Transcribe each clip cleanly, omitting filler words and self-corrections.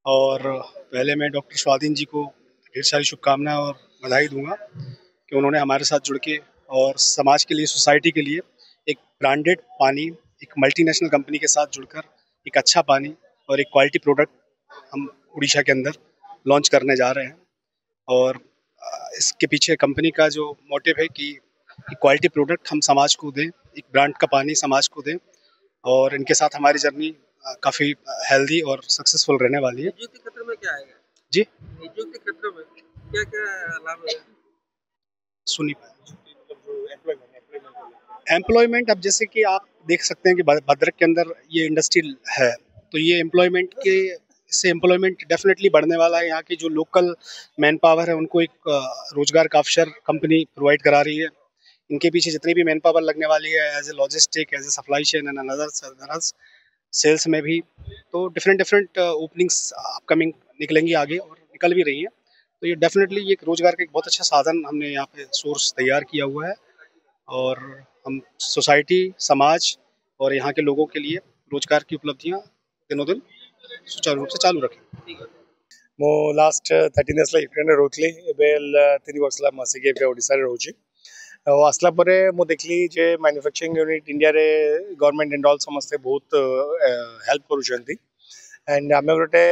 और पहले मैं डॉक्टर स्वाधीन जी को ढेर सारी शुभकामनाएं और बधाई दूंगा कि उन्होंने हमारे साथ जुड़ के और समाज के लिए, सोसाइटी के लिए एक ब्रांडेड पानी, एक मल्टीनेशनल कंपनी के साथ जुड़कर एक अच्छा पानी और एक क्वालिटी प्रोडक्ट हम उड़ीसा के अंदर लॉन्च करने जा रहे हैं। और इसके पीछे कंपनी का जो मोटिव है कि क्वालिटी प्रोडक्ट हम समाज को दें, एक ब्रांड का पानी समाज को दें, और इनके साथ हमारी जर्नी काफ़ी हेल्दी और सक्सेसफुल रहने वाली है। नियुक्ति क्षेत्र में क्या आएगा जी, नियुक्ति क्षेत्र में क्या क्या लाभ है? सुनी एम्प्लॉयमेंट, अब जैसे कि आप देख सकते हैं कि भद्रक के अंदर ये इंडस्ट्री है, तो ये एम्प्लॉयमेंट के इससे एम्प्लॉयमेंट डेफिनेटली बढ़ने वाला है। यहाँ की जो लोकल मैन पावर है उनको एक रोजगार का अवसर कंपनी प्रोवाइड करा रही है। इनके पीछे जितनी भी मैन पावर लगने वाली है as a logistic, as a supply chain and others, sales में भी, तो डिफरेंट डिफरेंट ओपनिंग्स अपकमिंग निकलेंगी आगे और निकल भी रही हैं। तो ये डेफिनेटली ये एक रोजगार का एक बहुत अच्छा साधन हमने यहाँ पे सोर्स तैयार किया हुआ है, और हम सोसाइटी, समाज और यहाँ के लोगों के लिए रोजगार की उपलब्धियाँ दिनों दिन सुचारू रूप से चालू रखें। मो लास्ट 13 इयर्स यूक्रेन रोथली एबे 3 वर्ष मसिक ओडिशा रोचे आसला परे मु देखली जे मैन्युफैक्चरिंग यूनिट इंडिया रे गवर्नमेंट एंड ऑल समस्ते बहुत हेल्प करूछंती एंड आम गोटे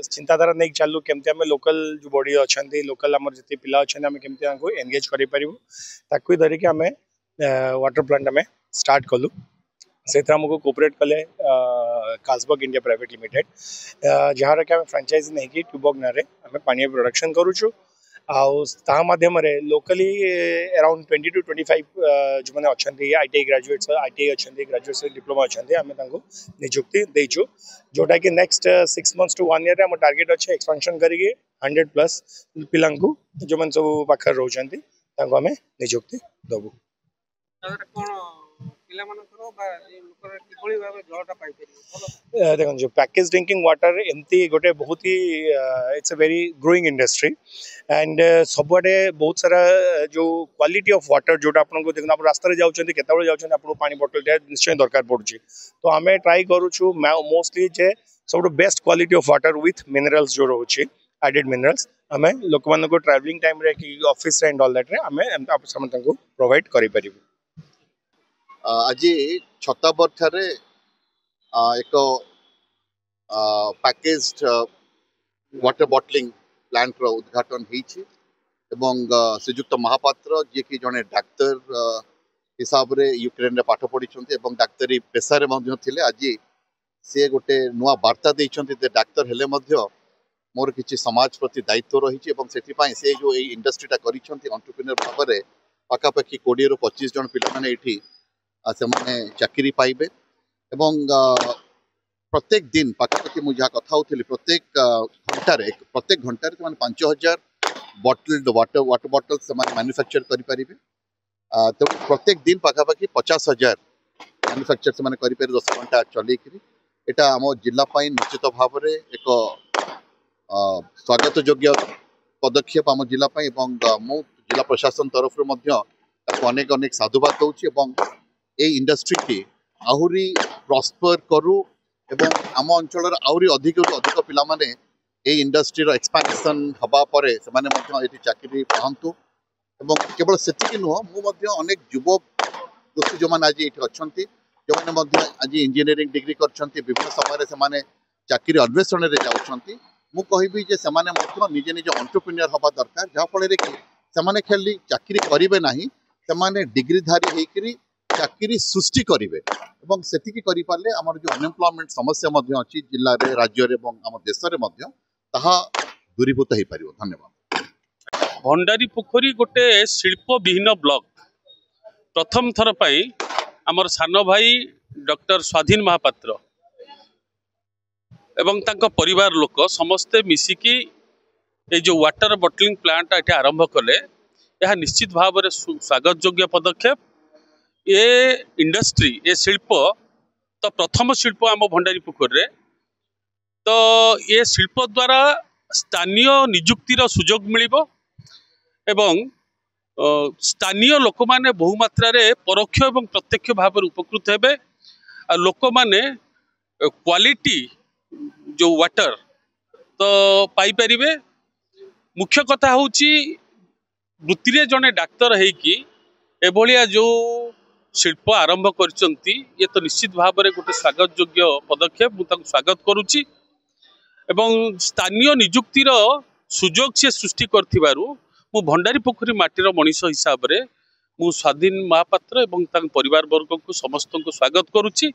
चिंताधारा नहीं चलू केमती आम लोकल जो बॉडी अच्छा लोकल आम जिते पिला अच्छा आम केमती एंगेज कर धरिकी आम वाटर प्लांट आम स्टार्ट कलु से आमको कोऑपरेट कले कार्लसबर्ग इंडिया प्राइवेट लिमिटेड जहाँ कि आम फ्रांचाइज नहीं कि ट्यूबॉग ना आम पानी प्रोडक्शन करुचु आध्यम लोकली अराउंड 20 to 25 जो मैंने अच्छा ITI ग्रेजुएट्स अच्छा ग्रेजुएट्स डिप्लोमा अच्छा आम निजुक्ति देचु जोटा कि नेक्स्ट 6 months to 1 year आम टार्गेट अच्छे एक्सपेंशन करके 100+ पिला जो मैंने सब पाखे रोचंती आम निजुक्ति दबु। देखो जो पैकेज ड्रिंकिंग वाटर एमती गोटे बहुत ही it's a very growing industry and सबुआडे बहुत सारा जो क्वालिटी ऑफ वाटर जोटा आपको देखो आप रास्ता जाऊँच केतबे जाऊँ आपको पानी बोतल निश्चय दरकार पड़ुची तो आम ट्राई करूँ मोस्टली जे सब best quality of water with minerals जो रोचे एडेड मिनरल्स आम लोक मान ट्रैवलिंग टाइम रे कि ऑफिस एंड ऑल दैट रे आम प्रोवाइड करि परिबु। आज छताबर ठारे एक पैकेज्ड वाटर बॉटलिंग प्लांट रो उद्घाटन होइछि एवं श्रीजुक्त महापात्र जे कि जने डाक्टर हिसाब रे यूक्रेन रे पाठ पढ़ी एवं डाक्तरी पेशा रे मध्य थिले आज से गोटे नुआ वार्ता देइछन्ति जे डाक्तर हेले मध्य मोर किछि समाज प्रति दायित्व रही एवं सेथिपाई से जो ए इंडस्ट्रीटा करिछन्ति एंटरप्रेन्योर भाव में पाखापाखि 20 ରୁ 25 जन पिला माने एठी से चाकरी पाइबे एवं प्रत्येक दिन पाखापाखि मुझे कथा होती प्रत्येक घंटे 5000 बॉटल्ड वाटर बॉटल से मैन्युफैक्चर करें तो प्रत्येक दिन पाखापाखि 50,000 मैन्युफैक्चर से करें 10 घंटा चलकर यहाँ आम जिलापाई निश्चित भाव में एक स्वागत योग्य पदक्षेप आम जिलापाई मु जिला प्रशासन तरफ अनेक अनेक साधुवाद दूँ ए इंडस्ट्री की आहुरी प्रॉस्पर करू एवं आम अंचल आहुरी अधिक पिला माने ए इंडस्ट्री रो एक्सपेंशन हबा परे से माने मध्य एठी चाकरी पाहंतु एवं केवल सेतिक नुह मु मध्य अनेक युव दोस्त जो माने आज एठी अछंती जो माने मध्य आज इंजीनियरिंग डिग्री करछंती विभिन्न समय से माने चाकरी अन्वेषण रे जाउछंती मु कहिबी जे से माने मध्य निजे निजे एंटरप्रेन्योर हबा दरकार जहा फळे रे कि से माने खाली चाकरी करिवे नाही से माने डिग्रीधारी हेकरी चाकरी सृष्टि करेंगे और से आम जो अनएम्प्लॉयमेंट समस्या अच्छी जिले में राज्य में आम देश में दूरीभूत हो पार। धन्यवाद। भंडारी पोखरी गोटे शिल्प विहीन ब्लॉक प्रथम थर पर आमर सान भाई डॉक्टर स्वाधीन महापात्र एवं तांको परिवार लोक समस्ते मिसिकी ये जो वाटर बॉटलिंग प्लांट ये आरंभ कले यह निश्चित भाव में स्वागत योग्य पदक्षेप। ये इंडस्ट्री ये शिल्प तो प्रथम शिल्प आम भंडारी पोखरी तो ये शिल्प द्वारा स्थानीय निजुक्तिर सुजोग मिलिबो एवं स्थानीय लोक माने बहु मात्रा रे परोक्ष एवं प्रत्यक्ष भाव उपकृत हेबे लोक माने क्वालिटी जो वाटर तो पाइपारे। मुख्य कथा हूँ वृत्ति रे जड़े डाक्तर है एभलिया जो शिल्प आरंभ करचंती ये तो निश्चित भाव में गोटे स्वागत योग्य पदक्षेप मुझे स्वागत करुच्ची एवं स्थानीय निजुक्तिर सुजोग से सृष्टि करथिबारु मु भंडारी पोखरी माटीर मनीष हिसाब रे मु स्वाधीन महापात्र एवं परिवार वर्ग को समस्त को स्वागत करुच्ची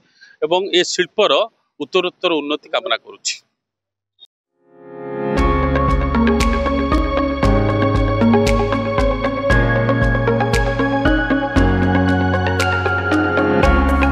एवं ए शिल्पर उत्तरोत्तर उन्नति कामना करुच्ची।